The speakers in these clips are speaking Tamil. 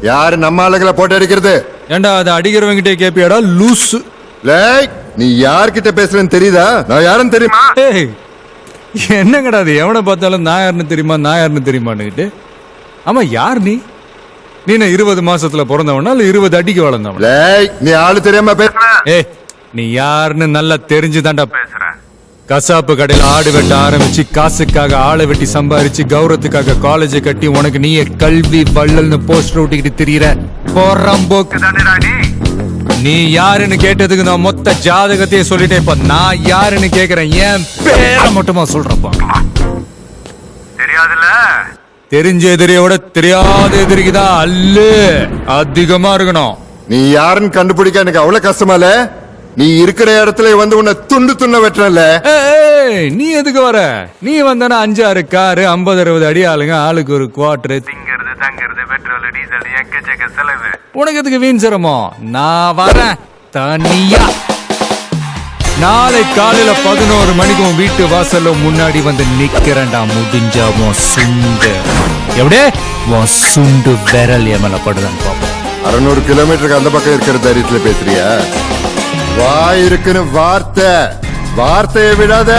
யாரு நம்ம ஆளுங்களை போட்டு அடிக்கிறது? ஏண்டா அதை அடிக்கிறவங்கிட்டே கேப்பியாடா லூஸ்? நீ யார்கிட்ட பேசுறேன்னு தெரியுதா? நான் யாருன்னு தெரியுமா? என்னங்கடா அது? எவனை பார்த்தாலும் நான் யாருன்னு தெரியுமான்னு. ஆமா, யார் நீ? நீ 20 மாசத்துல பிறந்தவனா இல்ல 20 அடிக்கு வளர்ந்தவனா? நீ ஆளு தெரியாம பேசுற. நீ யாருன்னு நல்லா தெரிஞ்சுதான்டா பேசுற. கசாப்பு கடையில ஆடு வெட்ட ஆரம்பிச்சு காசுக்காக ஆளை வெட்டி சம்பாரிச்சு கௌரவத்துக்காக காலேஜை கட்டி உனக்கு நீயே கல்வி வள்ளல்னு போஸ்டர் ஓட்டிக்கிட்டு திரியிற போறம்போக்கு தானேடா நீ. நீ யாருன்னு கேட்டதுக்கு நான் மொத்த ஜாதகத்தையே சொல்லிட்டேன். இப்ப நான் யாருன்னு கேக்குறேன். என் பேரை மட்டுமா சொல்றப்பா? தெரியாதுல்ல? தெரிஞ்ச எதிரியோட தெரியாத எதிரிக்குதான் அல்லு அதிகமா இருக்கணும். நீ யாருன்னு கண்டுபிடிக்க எனக்கு அவ்வளவு கஷ்டமால. நீ இருக்கிற இடத்துல வந்து உன்னை துண்டு துண்ண வெட்டல. நீ எதுக்கு வர? நீ வந்தனா 5-6 காரு 50-60 அடி ஆளுங்க, ஆளுக்கு ஒரு குவார்டர், திங்கிறது தங்கிறது பெட்ரோல் டீசல் எக்கச்சக்க செலவு. உனக்கு எதுக்கு வீண் சிரமம்? நான் வரேன் தனியா. நாளை காலையில 11 மணிக்கு உன் வீட்டு வாசல்ல முன்னாடி வந்து நிக்கிறேன்டா. முடிஞ்சா உன் சுண்டு எப்படியே உன் சுண்டு விரல் எமல படுதான் பாப்போம். 600 கிலோமீட்டருக்கு அந்த பக்கம் இருக்கிற தைரியத்துல பேசுறியா? வாய் இருக்குன்னு வார்த்தையை விடாத.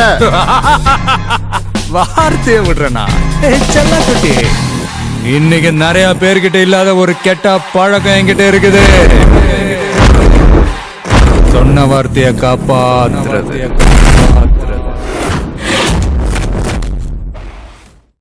வார்த்தையை விடுறனா? செல்லக்குட்டி, இன்னைக்கு நிறைய பேர்கிட்ட இல்லாத ஒரு கெட்ட பழக்கம் என்கிட்ட இருக்குது. சொன்ன வார்த்தையை காப்பாத்துறது.